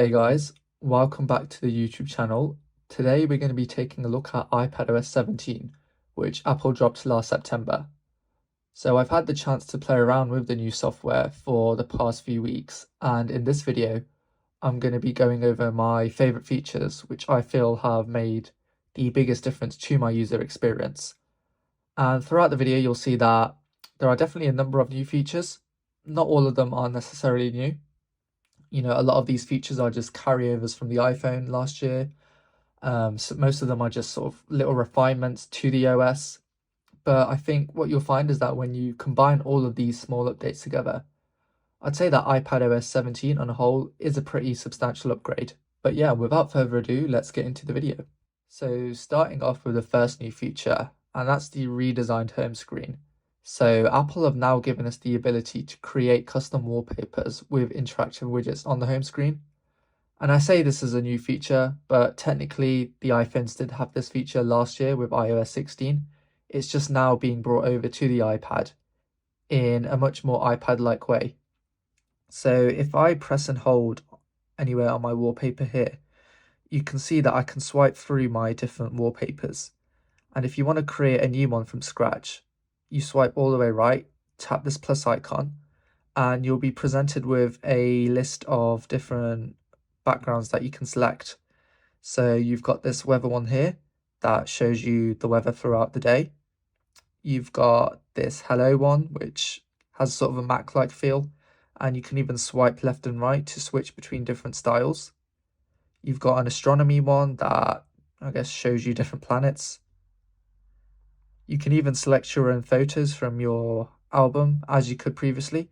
Hey guys, welcome back to the YouTube channel. Today we're going to be taking a look at iPadOS 17, which Apple dropped last September. So I've had the chance to play around with the new software for the past few weeks, and in this video I'm going to be going over my favorite features which I feel have made the biggest difference to my user experience. And throughout the video you'll see that there are definitely a number of new features. Not all of them are necessarily new. A lot of these features are just carryovers from the iPhone last year. So most of them are just sort of little refinements to the OS. But I think what you'll find is that when you combine all of these small updates together, I'd say that iPadOS 17 on a whole is a pretty substantial upgrade. But yeah, without further ado, let's get into the video. So starting off with the first new feature, and that's the redesigned home screen. So Apple have now given us the ability to create custom wallpapers with interactive widgets on the home screen. And I say this is a new feature, but technically the iPhones did have this feature last year with iOS 16. It's just now being brought over to the iPad in a much more iPad-like way. So if I press and hold anywhere on my wallpaper here, you can see that I can swipe through my different wallpapers. And if you want to create a new one from scratch, you swipe all the way right, tap this plus icon, and you'll be presented with a list of different backgrounds that you can select. So you've got this weather one here that shows you the weather throughout the day. You've got this hello one, which has sort of a Mac-like feel, and you can even swipe left and right to switch between different styles. You've got an astronomy one that I guess shows you different planets. You can even select your own photos from your album as you could previously,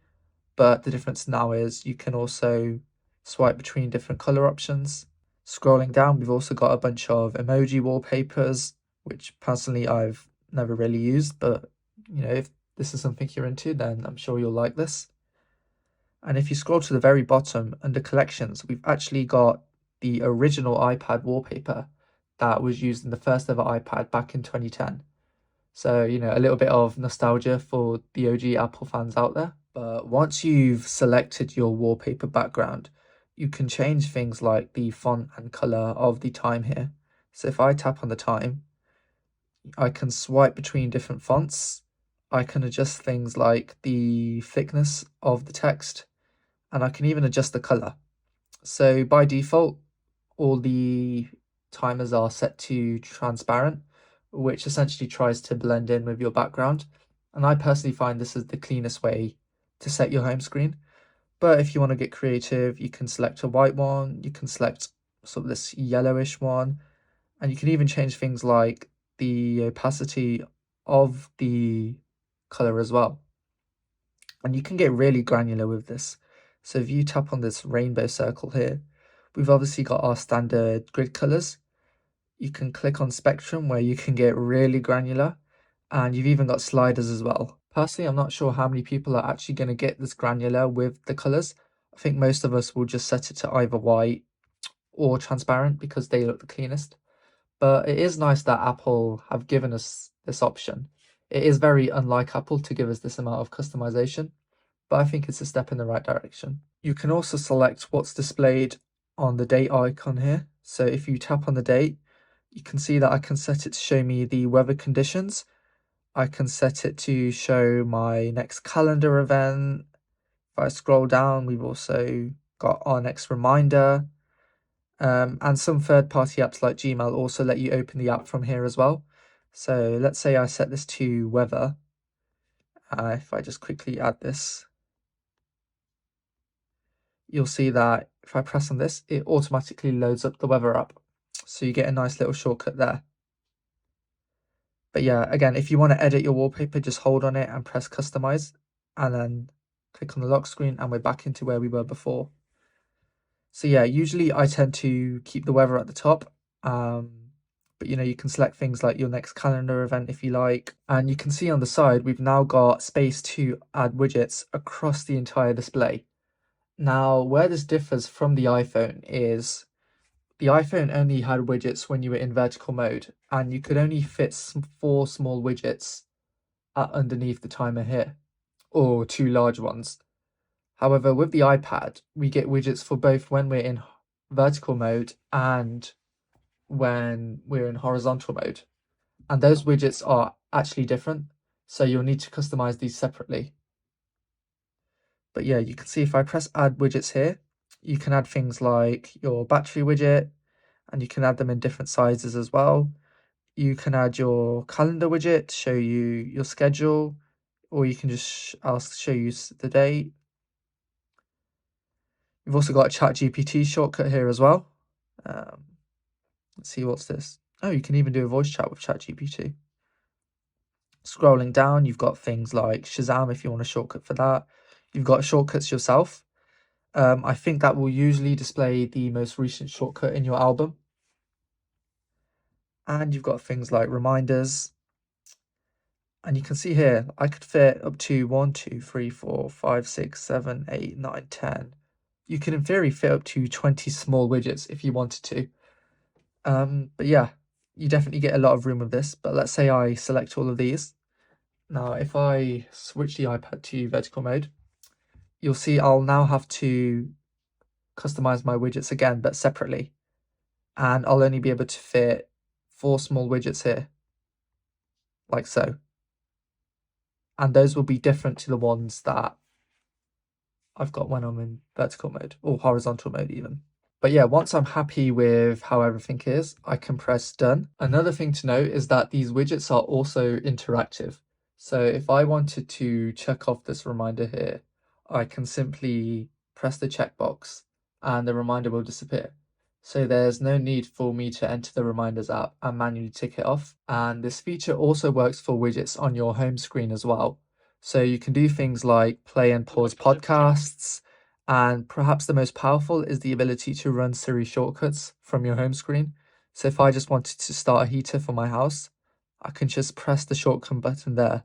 but the difference now is you can also swipe between different color options. Scrolling down, we've also got a bunch of emoji wallpapers, which personally I've never really used, but if this is something you're into, then I'm sure you'll like this. And if you scroll to the very bottom under collections, we've actually got the original iPad wallpaper that was used in the first ever iPad back in 2010. So, a little bit of nostalgia for the OG Apple fans out there. But once you've selected your wallpaper background, you can change things like the font and color of the time here. So if I tap on the time, I can swipe between different fonts. I can adjust things like the thickness of the text, and I can even adjust the color. So by default, all the timers are set to transparent, which essentially tries to blend in with your background. And I personally find this is the cleanest way to set your home screen. But if you want to get creative, you can select a white one, you can select sort of this yellowish one, and you can even change things like the opacity of the color as well. And you can get really granular with this. So if you tap on this rainbow circle here, we've obviously got our standard grid colors. You can click on spectrum where you can get really granular, and you've even got sliders as well. Personally, I'm not sure how many people are actually going to get this granular with the colors. I think most of us will just set it to either white or transparent because they look the cleanest. But it is nice that Apple have given us this option. It is very unlike Apple to give us this amount of customization, but I think it's a step in the right direction. You can also select what's displayed on the date icon here. So if you tap on the date, you can see that I can set it to show me the weather conditions. I can set it to show my next calendar event. If I scroll down, we've also got our next reminder. And some third-party apps like Gmail also let you open the app from here as well. So let's say I set this to weather. If I just quickly add this, you'll see that if I press on this, it automatically loads up the weather app. So you get a nice little shortcut there. But yeah, again, if you want to edit your wallpaper, just hold on it and press customize, and then click on the lock screen, and we're back into where we were before. So yeah, usually I tend to keep the weather at the top. But you can select things like your next calendar event if you like. And you can see on the side, we've now got space to add widgets across the entire display. Now, where this differs from the iPhone is the iPhone only had widgets when you were in vertical mode, and you could only fit 4 small widgets underneath the timer here, or 2 large ones. However, with the iPad, we get widgets for both when we're in vertical mode and when we're in horizontal mode. And those widgets are actually different, so you'll need to customize these separately. But yeah, you can see if I press add widgets here, you can add things like your battery widget, and you can add them in different sizes as well. You can add your calendar widget to show you your schedule, or you can just show you the date. You've also got a ChatGPT shortcut here as well. Let's see, what's this? Oh, you can even do a voice chat with ChatGPT. Scrolling down, you've got things like Shazam if you want a shortcut for that. You've got shortcuts yourself. I think that will usually display the most recent shortcut in your album. And you've got things like reminders. And you can see here, I could fit up to 1, 2, 3, 4, 5, 6, 7, 8, 9, 10. You can in theory fit up to 20 small widgets if you wanted to. But yeah, you definitely get a lot of room with this. But let's say I select all of these. Now, if I switch the iPad to vertical mode, you'll see I'll now have to customize my widgets again, but separately. And I'll only be able to fit 4 small widgets here, like so. And those will be different to the ones that I've got when I'm in vertical mode or horizontal mode even. But yeah, once I'm happy with how everything is, I can press done. Another thing to note is that these widgets are also interactive. So if I wanted to check off this reminder here, I can simply press the checkbox and the reminder will disappear. So there's no need for me to enter the reminders app and manually tick it off. And this feature also works for widgets on your home screen as well. So you can do things like play and pause podcasts, and perhaps the most powerful is the ability to run Siri shortcuts from your home screen. So if I just wanted to start a heater for my house, I can just press the shortcut button there.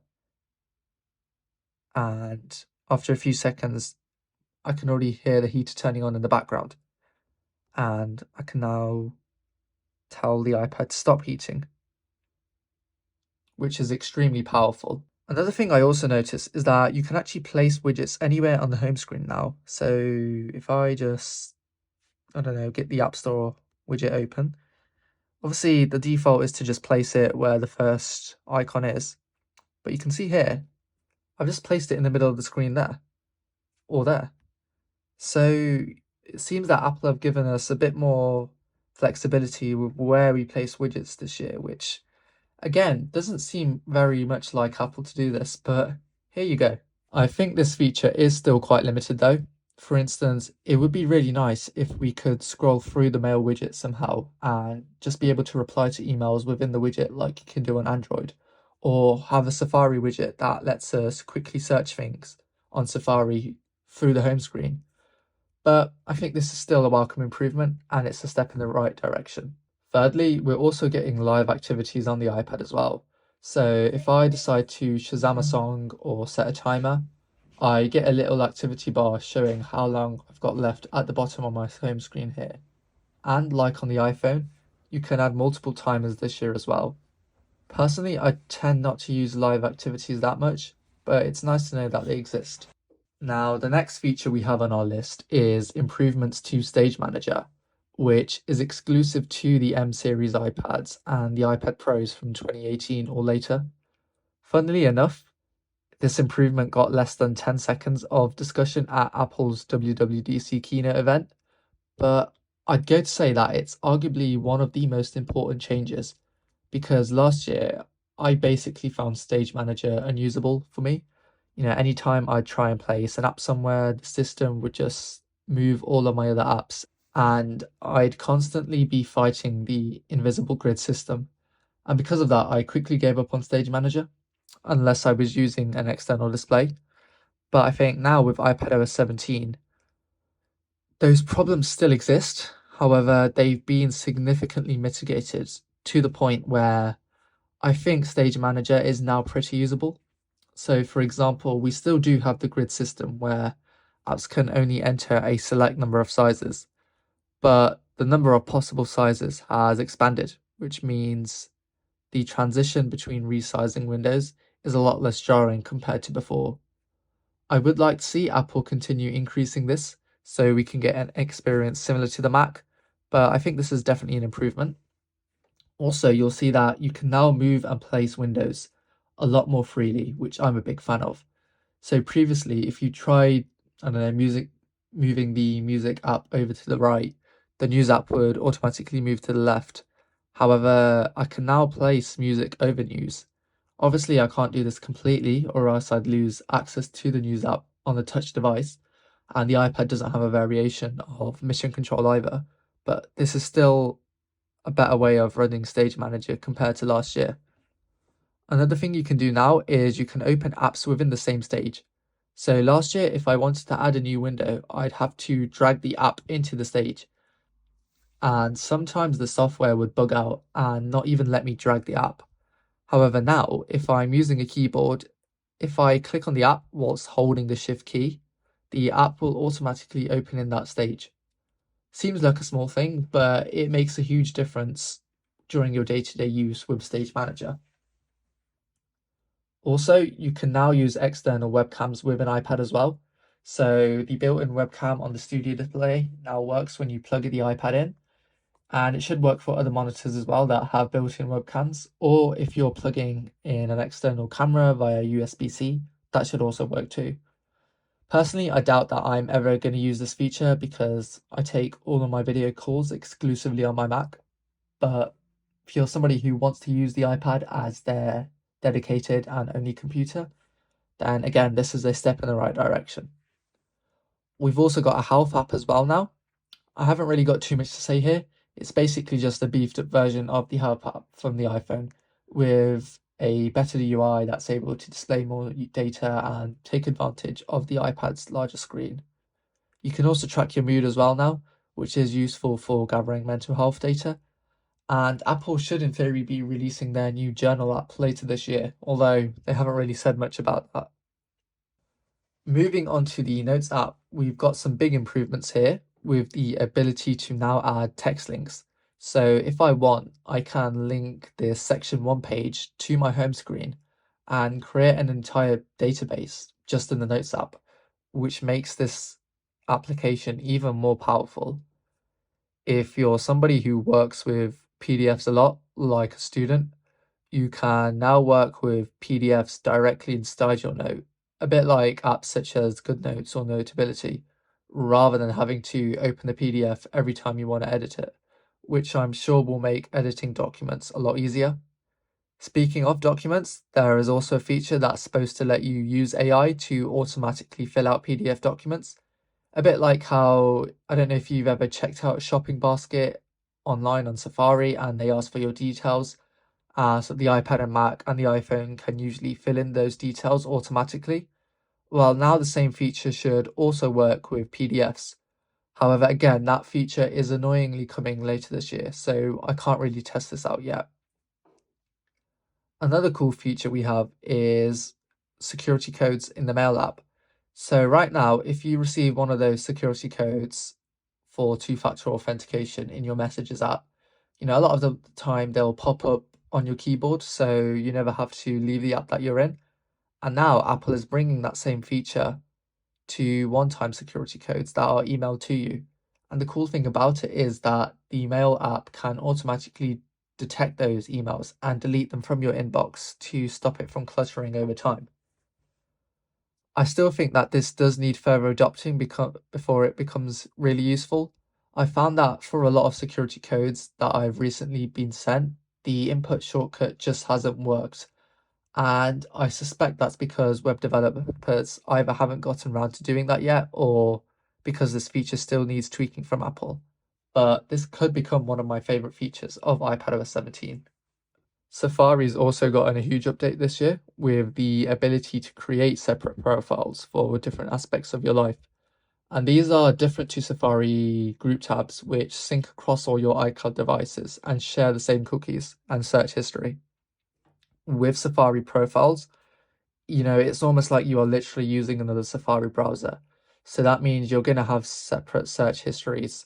And after a few seconds, I can already hear the heater turning on in the background. And I can now tell the iPad to stop heating, which is extremely powerful. Another thing I also noticed is that you can actually place widgets anywhere on the home screen now. So if I just, I don't know, get the App Store widget open, obviously the default is to just place it where the first icon is. But you can see here, I've just placed it in the middle of the screen there, or there. So it seems that Apple have given us a bit more flexibility with where we place widgets this year, which again doesn't seem very much like Apple to do this, but here you go. I think this feature is still quite limited though. For instance, it would be really nice if we could scroll through the mail widget somehow and just be able to reply to emails within the widget like you can do on Android, or have a Safari widget that lets us quickly search things on Safari through the home screen. But I think this is still a welcome improvement and it's a step in the right direction. Thirdly, we're also getting live activities on the iPad as well. So if I decide to Shazam a song or set a timer, I get a little activity bar showing how long I've got left at the bottom of my home screen here. And like on the iPhone, you can add multiple timers this year as well. Personally, I tend not to use live activities that much, but it's nice to know that they exist. Now, the next feature we have on our list is improvements to Stage Manager, which is exclusive to the M series iPads and the iPad Pros from 2018 or later. Funnily enough, this improvement got less than 10 seconds of discussion at Apple's WWDC keynote event, but I'd go to say that it's arguably one of the most important changes because last year I basically found Stage Manager unusable for me. Anytime I'd try and place an app somewhere, the system would just move all of my other apps, and I'd constantly be fighting the invisible grid system. And because of that, I quickly gave up on Stage Manager, unless I was using an external display. But I think now with iPadOS 17, those problems still exist. However, they've been significantly mitigated to the point where I think Stage Manager is now pretty usable. So for example, we still do have the grid system where apps can only enter a select number of sizes, but the number of possible sizes has expanded, which means the transition between resizing windows is a lot less jarring compared to before. I would like to see Apple continue increasing this so we can get an experience similar to the Mac, but I think this is definitely an improvement. Also, you'll see that you can now move and place windows a lot more freely, which I'm a big fan of. So previously, if you tried, I don't know, moving the music app over to the right, the news app would automatically move to the left. However, I can now place music over news. Obviously, I can't do this completely, or else I'd lose access to the news app on the touch device, and the iPad doesn't have a variation of mission control either. But this is still a better way of running Stage Manager compared to last year. Another thing you can do now is you can open apps within the same stage. So last year, if I wanted to add a new window, I'd have to drag the app into the stage. And sometimes the software would bug out and not even let me drag the app. However, now, if I'm using a keyboard, if I click on the app whilst holding the Shift key, the app will automatically open in that stage. Seems like a small thing, but it makes a huge difference during your day-to-day use with Stage Manager. Also, you can now use external webcams with an iPad as well. So the built-in webcam on the studio display now works when you plug the iPad in, and it should work for other monitors as well that have built-in webcams, or if you're plugging in an external camera via USB-C, that should also work too. Personally, I doubt that I'm ever going to use this feature because I take all of my video calls exclusively on my Mac, but if you're somebody who wants to use the iPad as their dedicated and only computer, then again, this is a step in the right direction. We've also got a health app as well now. I haven't really got too much to say here. It's basically just a beefed up version of the health app from the iPhone with a better UI that's able to display more data and take advantage of the iPad's larger screen. You can also track your mood as well now, which is useful for gathering mental health data. And Apple should, in theory, be releasing their new journal app later this year, although they haven't really said much about that. Moving on to the Notes app, we've got some big improvements here with the ability to now add text links. So if I want, I can link this section 1 page to my home screen and create an entire database just in the Notes app, which makes this application even more powerful. If you're somebody who works with PDFs a lot, like a student, you can now work with PDFs directly inside your note, a bit like apps such as GoodNotes or Notability, rather than having to open the PDF every time you want to edit it, which I'm sure will make editing documents a lot easier. Speaking of documents, there is also a feature that's supposed to let you use AI to automatically fill out PDF documents. A bit like how, I don't know if you've ever checked out a shopping basket online on Safari and they ask for your details. So the iPad and Mac and the iPhone can usually fill in those details automatically. Well, now the same feature should also work with PDFs. However, again, that feature is annoyingly coming later this year, so I can't really test this out yet. Another cool feature we have is security codes in the Mail app. So right now, if you receive one of those security codes for two-factor authentication in your Messages app, a lot of the time they'll pop up on your keyboard, so you never have to leave the app that you're in. And now Apple is bringing that same feature to one-time security codes that are emailed to you. And the cool thing about it is that the Mail app can automatically detect those emails and delete them from your inbox to stop it from cluttering over time. I still think that this does need further adopting before it becomes really useful. I found that for a lot of security codes that I've recently been sent, the input shortcut just hasn't worked. And I suspect that's because web developers either haven't gotten around to doing that yet, or because this feature still needs tweaking from Apple. But this could become one of my favorite features of iPadOS 17. Safari's also gotten a huge update this year with the ability to create separate profiles for different aspects of your life. And these are different to Safari group tabs, which sync across all your iCloud devices and share the same cookies and search history. With Safari profiles, it's almost like you are literally using another Safari browser. So that means you're going to have separate search histories.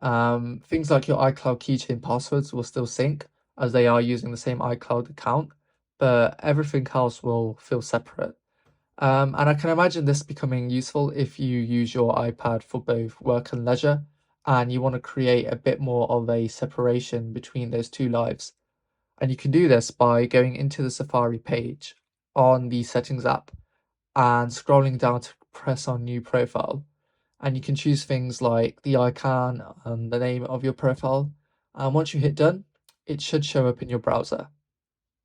Things like your iCloud keychain passwords will still sync as they are using the same iCloud account, but everything else will feel separate. And I can imagine this becoming useful if you use your iPad for both work and leisure, and you want to create a bit more of a separation between those two lives. And you can do this by going into the Safari page on the Settings app and scrolling down to press on New Profile. And you can choose things like the icon and the name of your profile. And once you hit done, it should show up in your browser.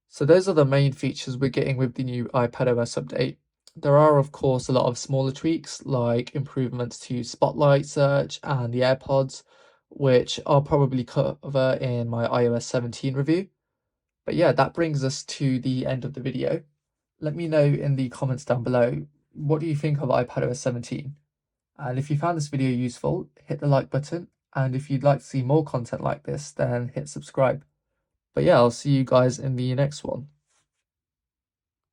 So those are the main features we're getting with the new iPadOS update. There are, of course, a lot of smaller tweaks like improvements to Spotlight search and the AirPods, which I'll probably cover in my iOS 17 review. But yeah, that brings us to the end of the video. Let me know in the comments down below, what do you think of iPadOS 17? And if you found this video useful, hit the like button. And if you'd like to see more content like this, then hit subscribe. But yeah, I'll see you guys in the next one.